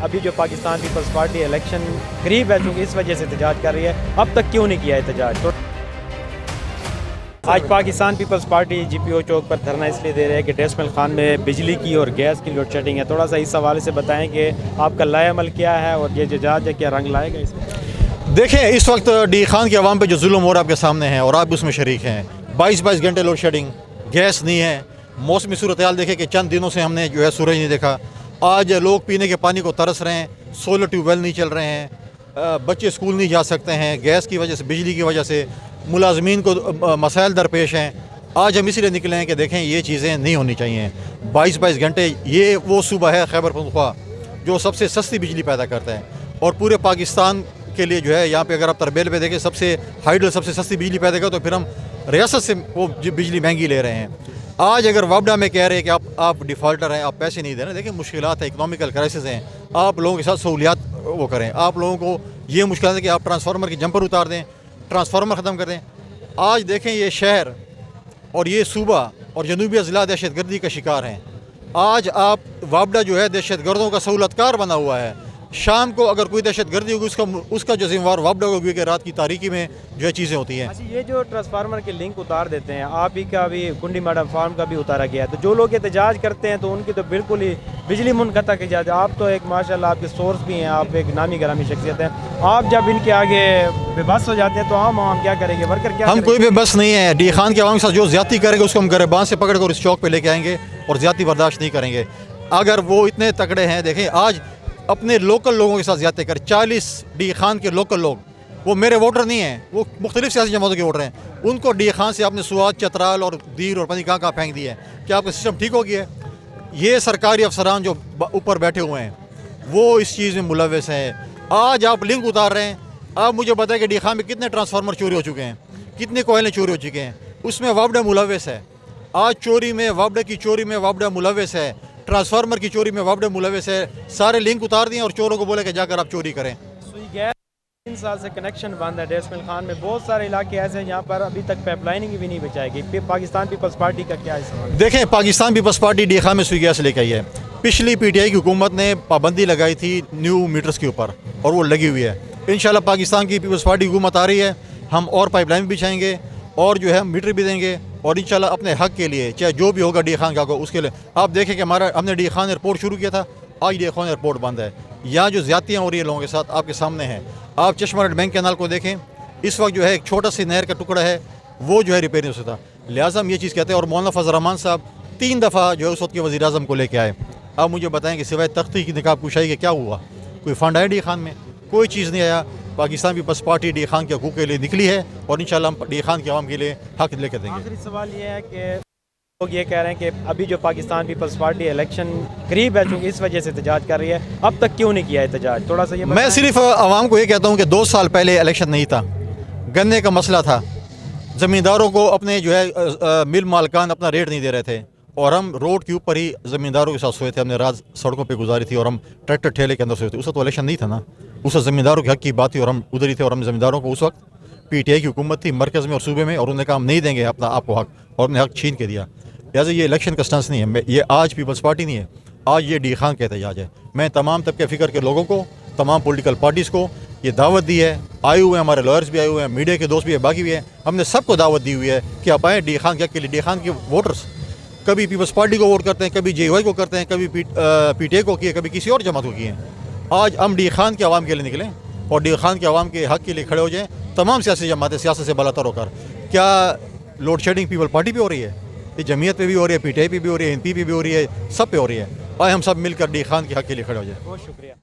ابھی جو Pakistan Peoples party election قریب ہے چونکہ اس وجہ سے احتجاج کر رہی ہے، اب تک کیوں نہیں کیا احتجاج؟ تو آج پاکستان پیپلز پارٹی جی پی او چوک پر دھرنا اس لیے دے رہے ہیں کہ ڈیسمل خان میں بجلی کی اور گیس کی لوڈ شیڈنگ ہے۔ تھوڑا سا اس حوالے سے بتائیں کہ آپ کا لائے عمل کیا ہے اور یہ احتجاج ہے کیا رنگ لائے گا اس میں؟ دیکھیں اس وقت ڈی خان کے عوام پہ جو ظلم ہو رہا ہے آپ کے سامنے ہے اور آپ بھی اس میں شریک ہیں۔ 22 گھنٹے لوڈ شیڈنگ، گیس نہیں ہے، موسمی صورتحال دیکھیں کہ چند دنوں سے ہم نے جو ہے سورج نہیں دیکھا۔ آج لوگ پینے کے پانی کو ترس رہے ہیں، سولر ٹیوب ویل نہیں چل رہے ہیں، بچے اسکول نہیں جا سکتے ہیں، گیس کی وجہ سے، بجلی کی وجہ سے ملازمین کو مسائل درپیش ہیں۔ آج ہم اسی لیے نکلے ہیں کہ دیکھیں یہ چیزیں نہیں ہونی چاہیے۔ 22 گھنٹے یہ وہ صوبہ ہے خیبر پختونخوا جو سب سے سستی بجلی پیدا کرتا ہے اور پورے پاکستان کے لیے جو ہے یہاں پہ اگر آپ تربیل پہ دیکھیں سب سے ہائیڈل سب سے سستی بجلی پیدا کرتا ہے، تو پھر ہم ریاست سے وہ بجلی مہنگی لے رہے ہیں۔ آج اگر وابڈا میں کہہ رہے ہیں کہ آپ ڈیفالٹر ہیں، آپ پیسے نہیں دے رہے، دیکھیں مشکلات ہیں، اکنامیکل کرائسس ہیں، آپ لوگوں کے ساتھ سہولیات وہ کریں۔ آپ لوگوں کو یہ مشکلات ہے کہ آپ ٹرانسفارمر کی جمپر اتار دیں، ٹرانسفارمر ختم کر دیں۔ آج دیکھیں یہ شہر اور یہ صوبہ اور جنوبی اضلاع دہشت گردی کا شکار ہیں۔ آج آپ وابڈا جو ہے دہشت گردوں کا سہولت کار بنا ہوا ہے۔ شام کو اگر کوئی دہشت گردی ہوگی اس کا جو ذمہ وار وابڈا ہوگی کہ رات کی تاریکی میں جو ہے چیزیں ہوتی ہیں۔ اچھا، یہ جو ٹرانسفارمر کے لنک اتار دیتے ہیں، آپ ہی کا بھی کنڈی میڈم فارم کا بھی اتارا گیا ہے، تو جو لوگ احتجاج کرتے ہیں تو ان کی تو بالکل ہی بجلی منقطع کی جاتی ہے۔ آپ تو ایک ماشاءاللہ آپ کے سورس بھی ہیں، آپ ایک نامی گرامی شخصیت ہیں، آپ جب ان کے آگے بے بس ہو جاتے ہیں تو عام کیا کریں گے؟ ورکر کیا ہم کریں کوئی بے بس نہیں ہے۔ ڈی خان کے عوام کے ساتھ جو زیادتی کرے گا اس کو ہم گریباں سے پکڑ کر اس چوک پہ لے کے آئیں گے اور زیادتی برداشت نہیں کریں گے۔ اگر وہ اتنے تکڑے ہیں، دیکھیں آج اپنے لوکل لوگوں کے ساتھ زیادتی کر 40 ڈی خان کے لوکل لوگ، وہ میرے ووٹر نہیں ہیں، وہ مختلف سیاسی جماعتوں کے ووٹر ہیں، ان کو ڈی خان سے آپ نے سوات، چترال اور دیر اور پتہ نہیں کہاں پھینک دی ہے۔ کیا آپ کا سسٹم ٹھیک ہو گیا ہے؟ یہ سرکاری افسران جو اوپر بیٹھے ہوئے ہیں وہ اس چیز میں ملوث ہیں۔ آج آپ لنک اتار رہے ہیں، آپ مجھے بتائیں کہ ڈی خان میں کتنے ٹرانسفارمر چوری ہو چکے ہیں، کتنے کوئلیں چوری ہو چکے ہیں، اس میں وابڈا ملوث ہے۔ آج چوری میں، وابڈا کی چوری میں وابڈا ملوث ہے، ٹرانسفارمر کی چوری میں وابڈا ملوث ہے۔ سارے لنک اتار دیں اور چوروں کو بولے کہ جا کر آپ چوری کریں۔ سوئی گیس 3 سال سے کنیکشن بند ہے ڈیسمل خان میں، بہت سارے علاقے ایسے ہیں جہاں پر ابھی تک پائپ لائننگ بھی نہیں بچائے گئی۔ پاکستان پیپلز پارٹی کا کیا ہے؟ دیکھیں پاکستان پیپلز پارٹی ڈی خان میں سوئی گیس لے کے آئی ہے۔ پچھلی پی ٹی آئی کی حکومت نے پابندی لگائی تھی نیو میٹرز کے اوپر اور وہ لگی ہوئی ہے۔ انشاءاللہ پاکستان کی پیپلز پارٹی حکومت آ رہی ہے، ہم اور پائپ لائن بھی بچھائیں گے اور جو ہے میٹر بھی دیں گے اور انشاءاللہ اپنے حق کے لیے چاہے جو بھی ہوگا ڈی خان کا ہوگا اس کے لیے۔ آپ دیکھیں کہ ہم نے ڈی خان ایئرپورٹ شروع کیا تھا، آج ڈی خان ایئرپورٹ بند ہے۔ یہاں جو زیادتیاں ہو رہی ہیں لوگوں کے ساتھ آپ کے سامنے ہیں۔ آپ چشمہ ریڈ بینک کینال کو دیکھیں، اس وقت جو ہے ایک چھوٹا سی نہر کا ٹکڑا ہے وہ جو ہے ریپیئر نہیں ہو سکتا۔ لہٰذا ہم یہ چیز کہتے ہیں اور مولانا فضل الرحمان صاحب 3 دفعہ جو ہے اس وقت کے وزیر اعظم کو لے کے آئے۔ آپ مجھے بتائیں کہ سوائے تختی کی نقاب کشائی کے کیا ہوا؟ کوئی فنڈ آیا ڈی خان میں؟ کوئی چیز نہیں آیا۔ پاکستان پیپلز پارٹی ڈی خان کے حقوق کے لیے نکلی ہے اور انشاءاللہ ہم ڈی خان کے عوام کے لیے حق لے کے دیں گے۔ آخری سوال یہ ہے کہ لوگ یہ کہہ رہے ہیں کہ ابھی جو پاکستان پیپلز پارٹی الیکشن قریب ہے چونکہ اس وجہ سے احتجاج کر رہی ہے، اب تک کیوں نہیں کیا احتجاج؟ تھوڑا سا یہ میں صرف عوام کو یہ کہتا ہوں کہ 2 سال پہلے الیکشن نہیں تھا، گنے کا مسئلہ تھا، زمینداروں کو اپنے جو ہے مل مالکان اپنا ریٹ نہیں دے رہے تھے اور ہم روڈ کے اوپر ہی زمینداروں کے ساتھ سوئے تھے، ہم نے رات سڑکوں پہ گزاری تھی اور ہم ٹریکٹر ٹھیلے کے اندر سوئے تھے۔ اس وقت تو الیکشن نہیں تھا نا، اس وقت زمینداروں کے حق کی بات تھی اور ہم ادھر ہی تھے اور ہم زمینداروں کو اس وقت پی ٹی آئی کی حکومت تھی مرکز میں اور صوبے میں اور انہوں نے کہا ہم نہیں دیں گے اپنا آپ کو حق اور ہم نے حق چھین کے دیا۔ لہٰذا یہ الیکشن کا سٹنس نہیں ہے، یہ آج پیپلز پارٹی نہیں ہے، آج یہ ڈی خان کا احتجاج ہے۔ میں تمام طبقے فکر کے لوگوں کو، تمام پولیٹیکل پارٹیز کو یہ دعوت دی ہے، آئے ہوئے ہیں ہمارے لائرز بھی آئے ہوئے ہیں، میڈیا کے دوست بھی ہیں، باقی بھی ہیں، ہم نے سب کو دعوت دی ہوئی ہے کہ آپ آئیں ڈی خان کے حق کے لیے۔ ڈی خان کے ووٹرز کبھی پیپلز پارٹی کو ووٹ کرتے ہیں، کبھی جے وائی کو کرتے ہیں، کبھی پی ٹی آئی کو کیے، کبھی کسی اور جماعت کو کیے ہیں۔ آج ہم ڈی خان کے عوام کے لیے نکلیں اور ڈی خان کے عوام کے حق کے لیے کھڑے ہو جائیں، تمام سیاسی جماعتیں سیاست سے بالاتر ہو کر۔ کیا لوڈ شیڈنگ پیپل پارٹی پہ ہو رہی ہے؟ یہ جمعیت پہ بھی ہو رہی ہے، پی ٹی آئی پہ بھی ہو رہی ہے، این پی پہ بھی ہو رہی ہے، سب پہ ہو رہی ہے۔ آئے ہم سب مل کر ڈی خان کے حق کے لیے کھڑے ہو جائیں۔ بہت شکریہ۔